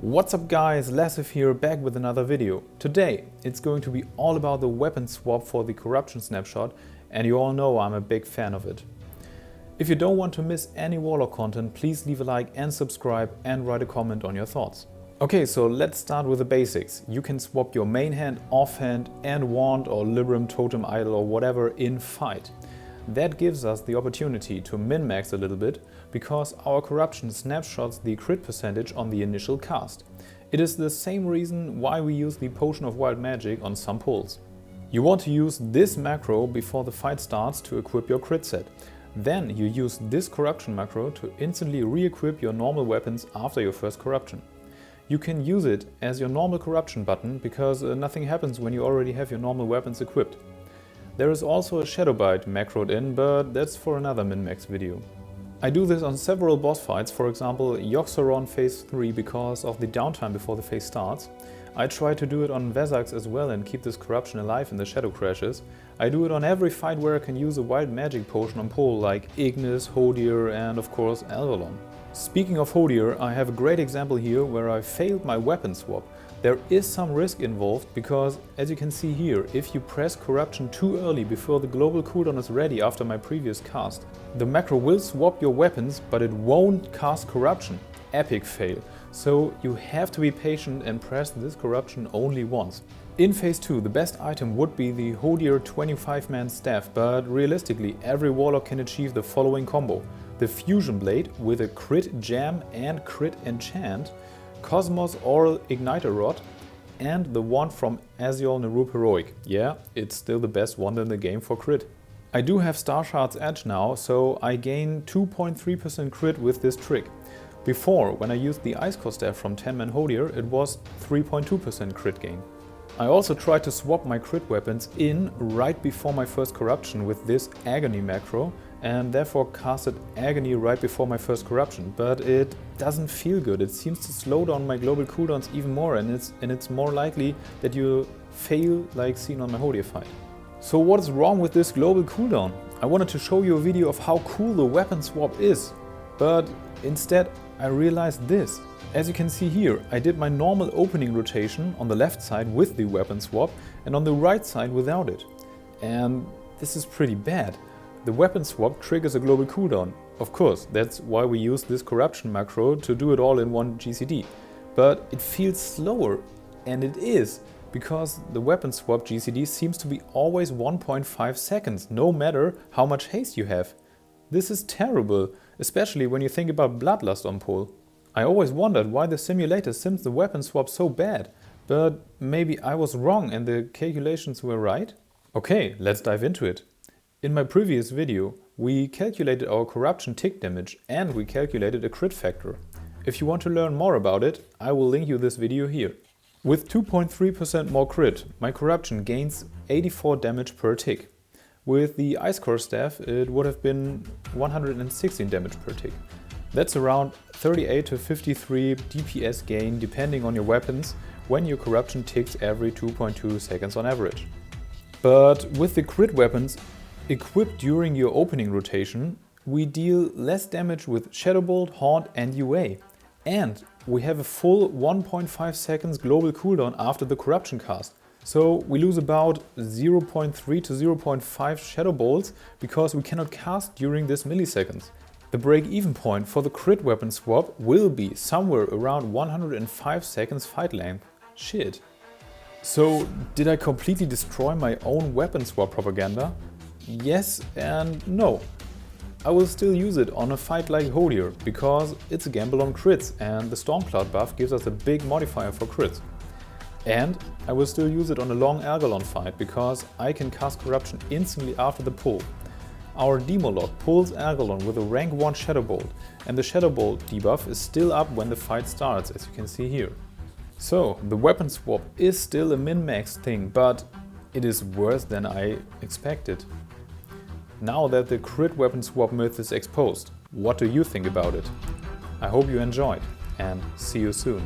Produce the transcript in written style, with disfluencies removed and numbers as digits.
What's up guys, Lassive here, back with another video. Today it's going to be all about the weapon swap for the corruption snapshot, and you all know I'm a big fan of it. If you don't want to miss any Warlock content, please leave a like and subscribe and write a comment on your thoughts. Okay, so let's start with the basics. You can swap your main hand, offhand and wand or Libram, Totem, Idol or whatever in fight. That gives us the opportunity to min-max a little bit, because our corruption snapshots the crit percentage on the initial cast. It is the same reason why we use the Potion of Wild Magic on some pulls. You want to use this macro before the fight starts to equip your crit set. Then you use this corruption macro to instantly re-equip your normal weapons after your first corruption. You can use it as your normal corruption button, because nothing happens when you already have your normal weapons equipped. There is also a Shadow Bite macroed in, but that's for another min-max video. I do this on several boss fights, for example Yogg-Saron phase 3 because of the downtime before the phase starts. I try to do it on Vezax as well and keep this corruption alive in the shadow crashes. I do it on every fight where I can use a wild magic potion on pull, like Ignis, Hodir and of course Alvalon. Speaking of Hodir, I have a great example here where I failed my weapon swap. There is some risk involved because, as you can see here, if you press corruption too early before the global cooldown is ready after my previous cast, the macro will swap your weapons but it won't cast corruption. Epic fail. So you have to be patient and press this corruption only once. In phase 2 the best item would be the Hodir 25-man staff, but realistically every warlock can achieve the following combo. The Fusion Blade with a crit jam and crit enchant, Cosmos Oral Igniter Rod and the wand from Aziol Nerub Heroic. Yeah, it's still the best wand in the game for crit. I do have Star Shard's Edge now, so I gain 2.3% crit with this trick. Before, when I used the Ice Core Staff from 10-man Hodir, it was 3.2% crit gain. I also tried to swap my crit weapons in right before my first corruption with this Agony macro, and therefore casted Agony right before my first corruption, but it doesn't feel good. It seems to slow down my global cooldowns even more, and it's more likely that you fail like seen on my Hodir fight. So what is wrong with this global cooldown? I wanted to show you a video of how cool the weapon swap is, but instead I realized this. As you can see here, I did my normal opening rotation on the left side with the weapon swap and on the right side without it. And this is pretty bad. The weapon swap triggers a global cooldown. Of course, that's why we use this corruption macro to do it all in one GCD. But it feels slower, and it is, because the weapon swap GCD seems to be always 1.5 seconds, no matter how much haste you have. This is terrible, especially when you think about Bloodlust on pull. I always wondered why the simulator sims the weapon swap so bad, but maybe I was wrong and the calculations were right? Okay, let's dive into it. In my previous video, we calculated our corruption tick damage and we calculated a crit factor. If you want to learn more about it, I will link you this video here. With 2.3% more crit, my corruption gains 84 damage per tick. With the Ice Core Staff, it would have been 116 damage per tick. That's around 38 to 53 DPS gain depending on your weapons when your corruption ticks every 2.2 seconds on average. But with the crit weapons equipped during your opening rotation, we deal less damage with Shadow Bolt, Haunt and UA. And we have a full 1.5 seconds global cooldown after the corruption cast. So we lose about 0.3 to 0.5 Shadow Bolts because we cannot cast during this milliseconds. The break-even point for the crit weapon swap will be somewhere around 105 seconds fight length. Shit. So did I completely destroy my own weapon swap propaganda? Yes and no. I will still use it on a fight like Hodir, because it's a gamble on crits and the Stormcloud buff gives us a big modifier for crits. And I will still use it on a long Algalon fight, because I can cast corruption instantly after the pull. Our Demolock pulls Algalon with a rank 1 Shadow Bolt, and the Shadow Bolt debuff is still up when the fight starts, as you can see here. So the weapon swap is still a min-max thing, but it is worse than I expected. Now that the crit weapon swap myth is exposed, what do you think about it? I hope you enjoyed, and see you soon.